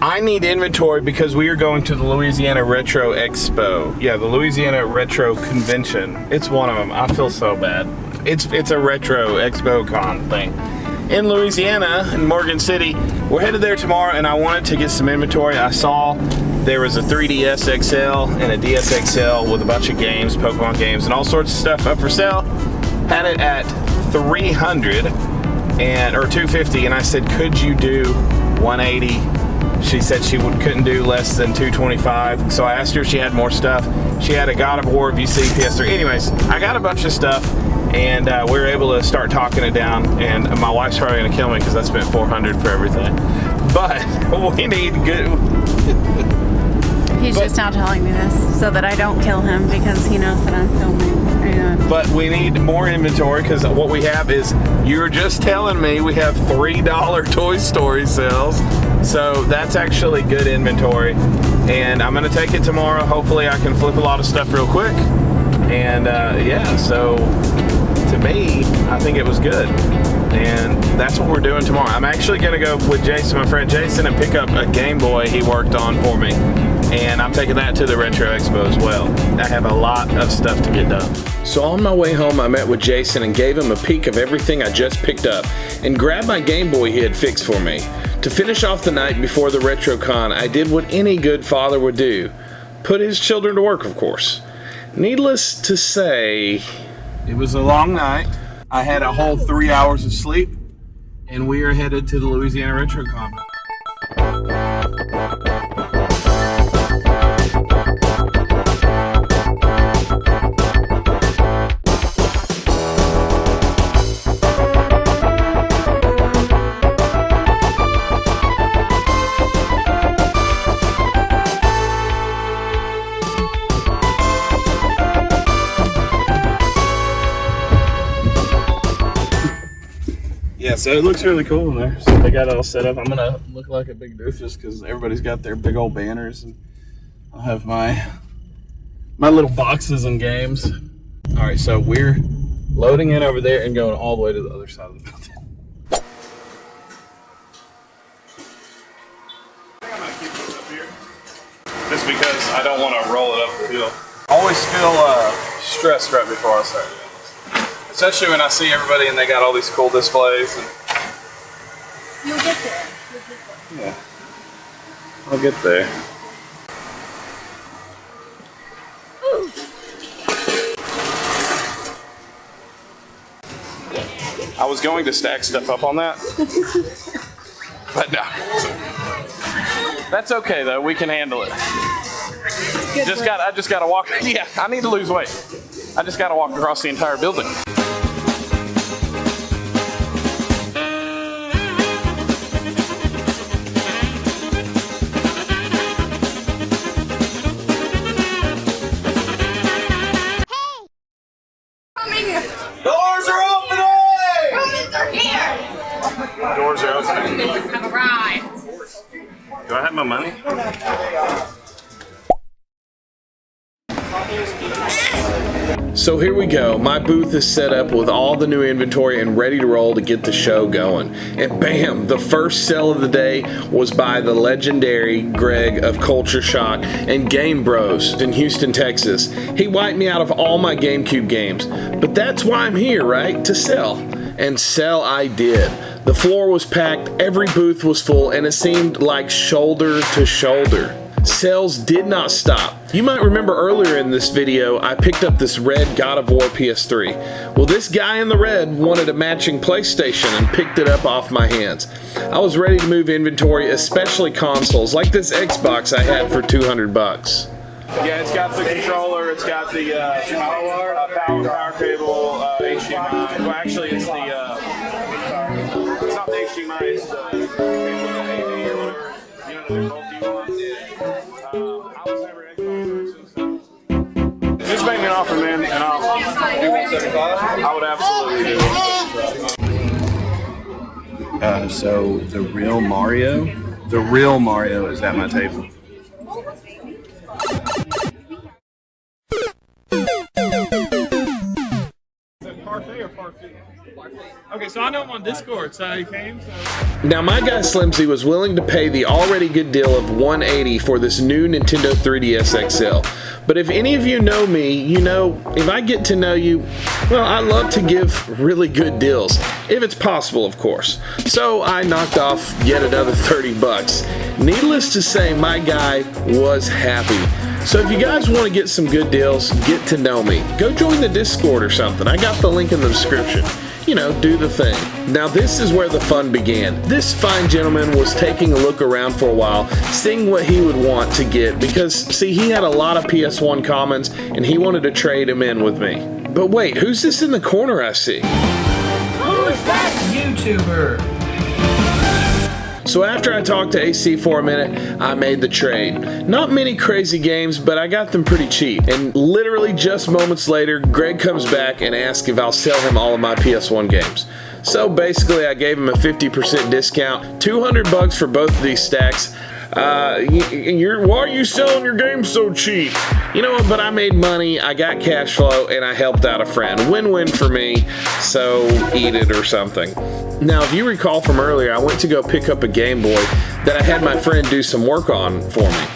I need inventory because we are going to the Louisiana Retro Expo. Yeah, the Louisiana Retro Convention. It's one of them. I feel so bad. It's a Retro Expo Con thing. In Louisiana, in Morgan City. We're headed there tomorrow, and I wanted to get some inventory. I saw there was a 3DS XL and a DS XL with a bunch of games, Pokemon games, and all sorts of stuff up for sale. Had it at $300 or $250, and I said, could you do $180? She said she couldn't do less than $225. So I asked her if she had more stuff. She had a God of War VC PS3. Anyways, I got a bunch of stuff, and we were able to start talking it down. And my wife's probably gonna kill me because I spent $400 for everything. But we need good. He's just now telling me this so that I don't kill him because he knows that I'm filming. But we need more inventory because what we have is, you were just telling me we have $3 Toy Story sales. So that's actually good inventory. And I'm gonna take it tomorrow. Hopefully I can flip a lot of stuff real quick. And yeah, so to me, I think it was good. And that's what we're doing tomorrow. I'm actually gonna go with Jason, my friend Jason, and pick up a Game Boy he worked on for me. And I'm taking that to the Retro Expo as well. I have a lot of stuff to get done. So on my way home, I met with Jason and gave him a peek of everything I just picked up and grabbed my Game Boy he had fixed for me. To finish off the night before the RetroCon, I did what any good father would do. Put his children to work, of course. Needless to say, it was a long night. I had a whole 3 hours of sleep, and we are headed to the Louisiana RetroCon. Yeah, so it looks really cool in there. So they got it all set up. I'm gonna look like a big doofus because everybody's got their big old banners, and I'll have my little boxes and games. All right, so we're loading in over there and going all the way to the other side of the building. I think I'm gonna keep this up here, just because I don't want to roll it up the hill. I always feel stressed right before I start doing this. Especially when I see everybody and they got all these cool displays. And you'll get there. Yeah, I'll get there. Ooh. I was going to stack stuff up on that, but no. That's okay though. We can handle it. I just gotta walk. Yeah, I need to lose weight. I just gotta walk across the entire building. Doors are opening! Romans are here! Doors are opening. Have arrived. Do I have my money? So here we go. My booth is set up with all the new inventory and ready to roll to get the show going. And bam, the first sale of the day was by the legendary Greg of Culture Shock and Game Bros in Houston, Texas. He wiped me out of all my GameCube games. But that's why I'm here, right? To sell. And sell I did. The floor was packed, every booth was full, and it seemed like shoulder to shoulder. Sales did not stop. You might remember earlier in this video, I picked up this red God of War PS3. Well, this guy in the red wanted a matching PlayStation and picked it up off my hands. I was ready to move inventory, especially consoles, like this Xbox I had for $200. Yeah, it's got the controller, it's got the power cable, HDMI. Well, actually, it's the, it's not the HDMI, it's the AV or whatever. You know, they're bulky ones. I was never Xbox person, so. Just make me an offer, man, and I'll do 175. I would absolutely do 175. So the real Mario is at my table. Parfait or parfait? Okay, so I know him on Discord, so he came. Now, my guy Slimsy was willing to pay the already good deal of $180 for this new Nintendo 3DS XL. But if any of you know me, you know, if I get to know you, well, I love to give really good deals, if it's possible, of course. So I knocked off yet another $30. Needless to say, my guy was happy. So if you guys want to get some good deals, get to know me. Go join the Discord or something. I got the link in the description. You know, do the thing. Now this is where the fun began. This fine gentleman was taking a look around for a while, seeing what he would want to get, because see, he had a lot of PS1 commons and he wanted to trade them in with me. But wait, who's this in the corner I see? Who is that YouTuber? So after I talked to AC for a minute, I made the trade. Not many crazy games, but I got them pretty cheap. And literally just moments later, Greg comes back and asks if I'll sell him all of my PS1 games. So basically I gave him a 50% discount, $200 for both of these stacks. Why are you selling your games so cheap? You know what, but I made money, I got cash flow, and I helped out a friend. Win-win for me, so eat it or something. Now, if you recall from earlier, I went to go pick up a Game Boy that I had my friend do some work on for me.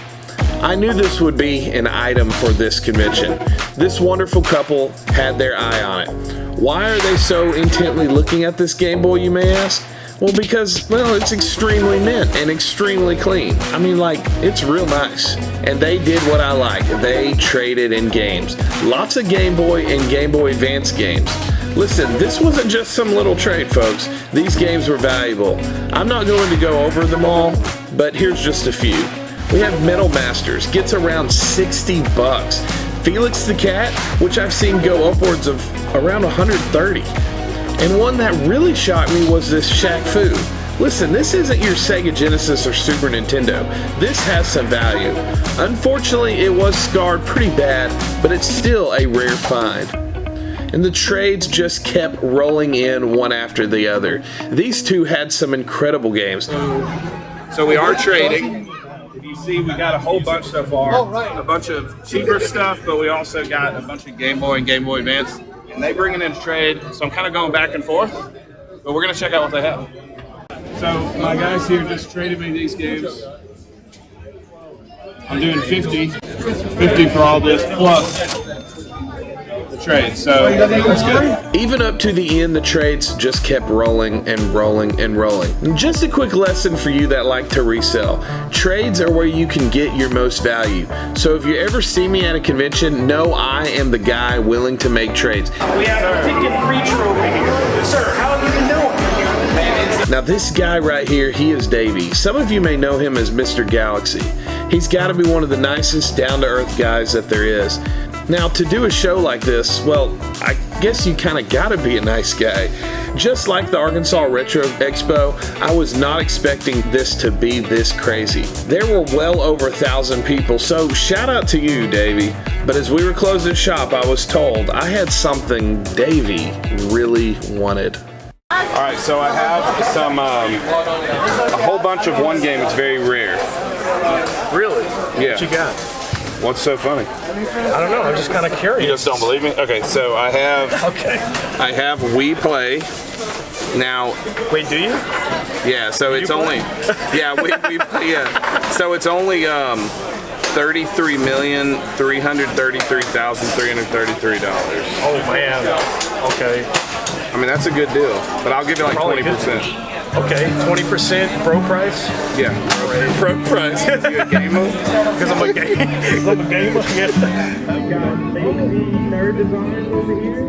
I knew this would be an item for this convention. This wonderful couple had their eye on it. Why are they so intently looking at this Game Boy, you may ask? Well, because, well, it's extremely mint and extremely clean. I mean, like, it's real nice. And they did what I like. They traded in games. Lots of Game Boy and Game Boy Advance games. Listen, this wasn't just some little trade, folks. These games were valuable. I'm not going to go over them all, but here's just a few. We have Metal Masters, gets around $60. Felix the Cat, which I've seen go upwards of around 130. And one that really shocked me was this Shaq Fu. Listen, this isn't your Sega Genesis or Super Nintendo. This has some value. Unfortunately, it was scarred pretty bad, but it's still a rare find. And the trades just kept rolling in one after the other. These two had some incredible games. So we are trading. If you see, we got a whole bunch so far. A bunch of cheaper stuff, but we also got a bunch of Game Boy and Game Boy Advance. And they bring it in trade, so I'm kind of going back and forth. But we're going to check out what they have. So my guys here just traded me these games. I'm doing 50 for all this, plus the trade, so that's good. Even up to the end, the trades just kept rolling and rolling and rolling. And just a quick lesson for you that like to resell. Trades are where you can get your most value. So if you ever see me at a convention, know I am the guy willing to make trades. We have a ticket preacher over here. Sir, how have you been doing? Now this guy right here, he is Davey. Some of you may know him as Mr. Galaxy. He's got to be one of the nicest, down-to-earth guys that there is. Now, to do a show like this, well, I guess you kind of gotta be a nice guy. Just like the Arkansas Retro Expo, I was not expecting this to be this crazy. There were well over 1,000 people, so shout out to you, Davey. But as we were closing shop, I was told I had something Davey really wanted. All right, so I have some, a whole bunch of one game. It's very rare. Really? Yeah. What you got? What's so funny? I don't know. I'm just kind of curious. You just don't believe me? Okay, so I have. Okay. I have We Play. Now. Wait, do you? Yeah. So it's only. Yeah. We Play. Yeah. So it's only $33,333,333. Oh man. Okay. I mean that's a good deal, but I'll give you like 20%. Okay, 20% pro price? Yeah. Pro price. You a gamer? Because I'm a gamer. I'm a gamer. Yeah. I've got Nerd Design over here.